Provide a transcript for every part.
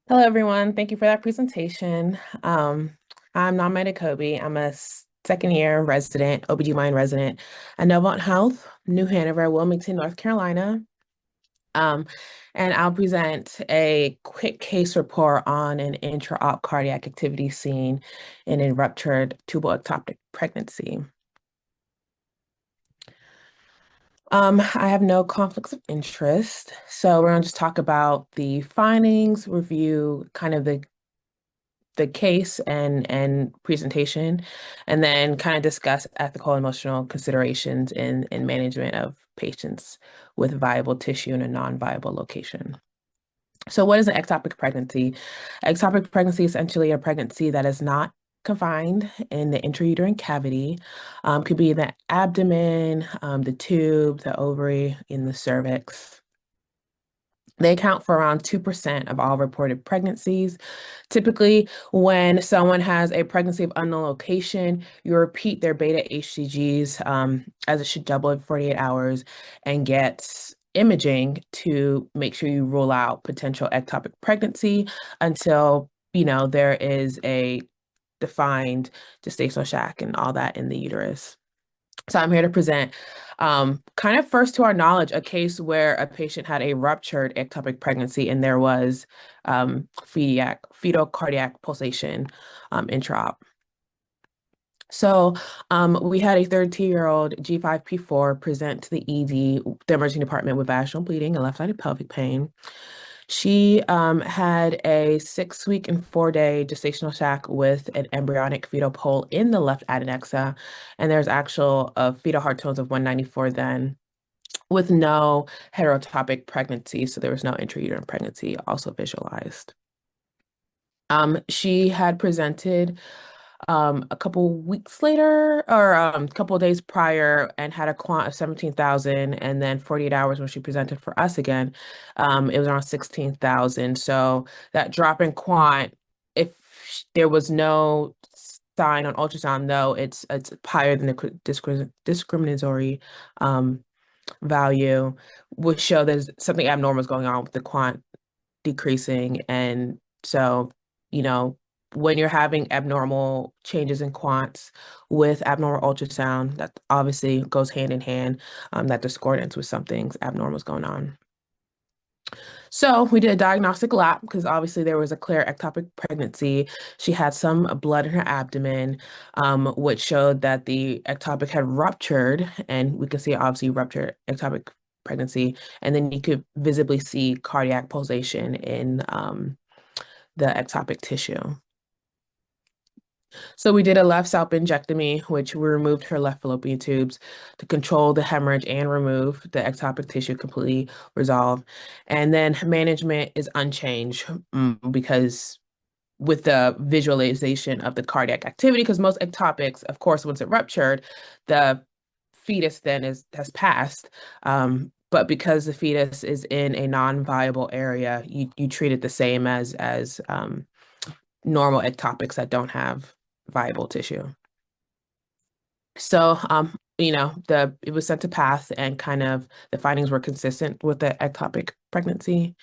Hello, everyone. Thank you for that presentation. I'm Nneoma Edokobi. I'm a second year resident, OBGYN resident at Novant Health, New Hanover, Wilmington, North Carolina. Um, and I'll present a quick case report on an intra-op cardiac activity seen in a ruptured tubal ectopic pregnancy. I have no conflicts of interest, so we're going to just talk about the findings, review kind of the case and presentation, and then kind of discuss ethical and emotional considerations in management of patients with viable tissue in a non-viable location. So what is an ectopic pregnancy? Ectopic pregnancy is essentially a pregnancy that is not confined in the intrauterine cavity. Could be the abdomen, the tube, the ovary, in the cervix. They account for around 2% of all reported pregnancies. Typically, when someone has a pregnancy of unknown location, you repeat their beta HCGs, as it should double in 48 hours, and get imaging to make sure you rule out potential ectopic pregnancy until, there is a defined gestational sac and all that in the uterus. So I'm here to present, kind of first to our knowledge, a case where a patient had a ruptured ectopic pregnancy and there was fetal cardiac pulsation intra-op. So we had a 32-year-old G5P4 present to the ED, the emergency department, with vaginal bleeding and left-sided pelvic pain. She had a 6-week and 4-day gestational sac with an embryonic fetal pole in the left adnexa, and there's actual fetal heart tones of 194 then, with no heterotopic pregnancy, so there was no intrauterine pregnancy also visualized. She had presented a couple weeks later, or a couple days prior, and had a quant of 17,000, and then 48 hours when she presented for us again, it was around 16,000. So that drop in quant, if there was no sign on ultrasound, though, it's higher than the discriminatory value, would show there's something abnormal is going on with the quant decreasing. And so, you know, when you're having abnormal changes in quants with abnormal ultrasound, that obviously goes hand in hand, that discordance with something's abnormal is going on. So we did a diagnostic lab because obviously there was a clear ectopic pregnancy. She had some blood in her abdomen, which showed that the ectopic had ruptured, and we could see obviously ruptured ectopic pregnancy. And then you could visibly see cardiac pulsation in the ectopic tissue. So we did a left salpingectomy, which we removed her left fallopian tubes to control the hemorrhage and remove the ectopic tissue, completely resolve. And then management is unchanged, because with the visualization of the cardiac activity, because most ectopics, of course, once it ruptured, the fetus then has passed. But because the fetus is in a non-viable area, you treat it the same as normal ectopics that don't have viable tissue. So, it was sent to path, and kind of the findings were consistent with the ectopic pregnancy.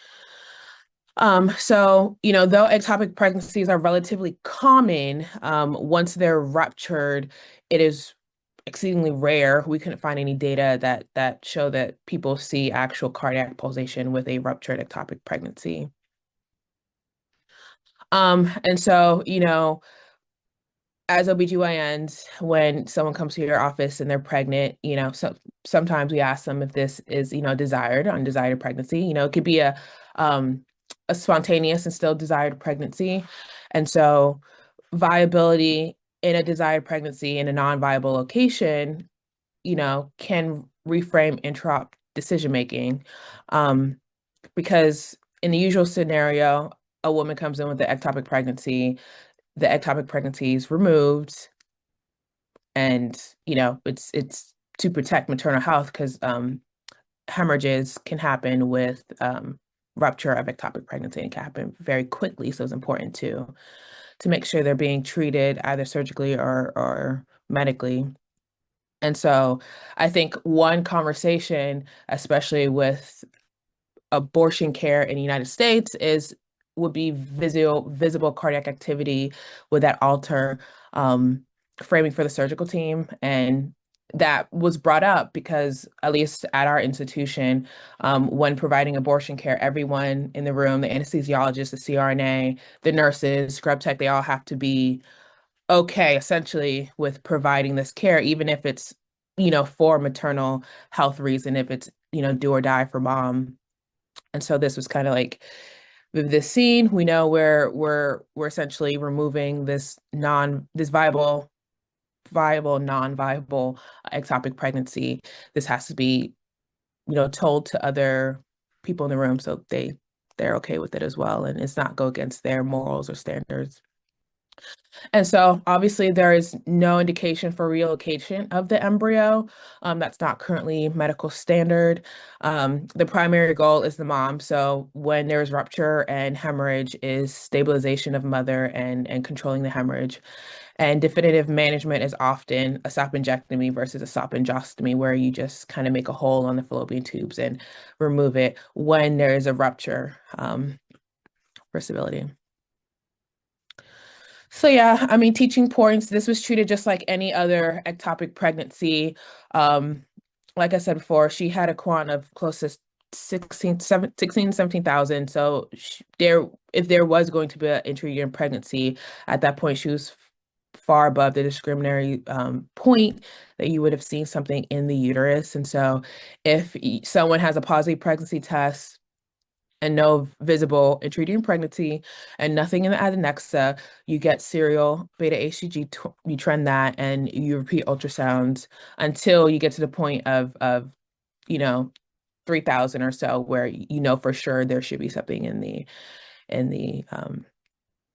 So, though ectopic pregnancies are relatively common, once they're ruptured, it is exceedingly rare. We couldn't find any data that show that people see actual cardiac pulsation with a ruptured ectopic pregnancy. And so, as OBGYNs, when someone comes to your office and they're pregnant, so sometimes we ask them if this is, desired, undesired pregnancy. It could be a spontaneous and still desired pregnancy. And so viability in a desired pregnancy in a non-viable location, can reframe intraop decision making. Because in the usual scenario, a woman comes in with the ectopic pregnancy is removed, and it's to protect maternal health, because hemorrhages can happen with rupture of ectopic pregnancy, and can happen very quickly. So it's important to make sure they're being treated either surgically or medically. And so I think one conversation, especially with abortion care in the United States, is would be visible cardiac activity? Would that alter um, framing for the surgical team? And that was brought up because, at least at our institution, when providing abortion care, everyone in the room, the anesthesiologist, the CRNA, the nurses, scrub tech, they all have to be okay, essentially, with providing this care, even if it's, for maternal health reason, if it's, do or die for mom. And so this was kind of like with this scene, we know we're essentially removing this viable, non-viable ectopic pregnancy. This has to be, told to other people in the room so they're okay with it as well, and it's not go against their morals or standards. And so obviously there is no indication for relocation of the embryo. That's not currently medical standard. The primary goal is the mom. So when there's rupture and hemorrhage is stabilization of mother and controlling the hemorrhage. And definitive management is often a saphenectomy versus a saphenjostomy, where you just kind of make a hole on the fallopian tubes and remove it when there is a rupture for stability. So yeah, I mean, teaching points, this was treated just like any other ectopic pregnancy. Um, like I said before, she had a quant of close to 17,000. So if there was going to be an intrauterine pregnancy at that point, she was far above the discriminatory point that you would have seen something in the uterus. And so if someone has a positive pregnancy test, and no visible intrauterine pregnancy and nothing in the adnexa, you get serial beta HCG, you trend that, and you repeat ultrasounds until you get to the point of you know 3,000 or so, where you know for sure there should be something in the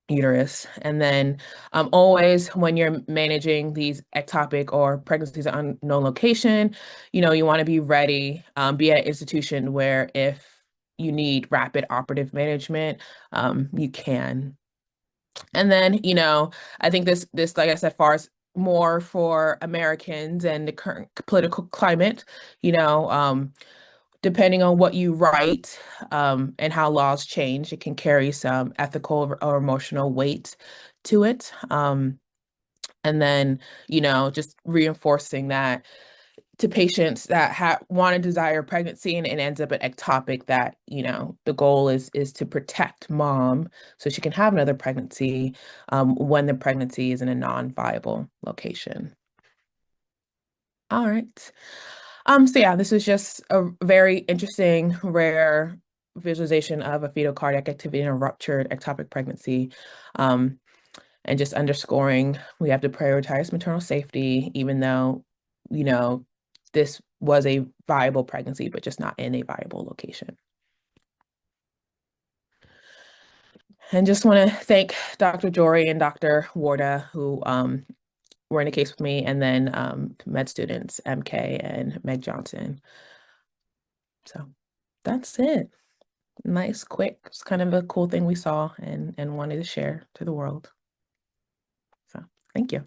uterus. And then always when you're managing these ectopic or pregnancies on unknown location, you want to be ready, be at an institution where if you need rapid operative management, you can. And then, I think this, like I said, far as more for Americans and the current political climate, you know, depending on what you write, and how laws change, it can carry some ethical or emotional weight to it. And then, just reinforcing that to patients that want to desire pregnancy and it ends up an ectopic, that, the goal is to protect mom so she can have another pregnancy when the pregnancy is in a non-viable location. All right. So yeah, this is just a very interesting, rare visualization of a fetal cardiac activity in a ruptured ectopic pregnancy. Um, and just underscoring we have to prioritize maternal safety, even though, you know, this was a viable pregnancy, but just not in a viable location. And just want to thank Dr. Jory and Dr. Warda, who were in the case with me, and then med students MK and Meg Johnson. So that's it. Nice, quick. It's kind of a cool thing we saw and wanted to share to the world. So thank you.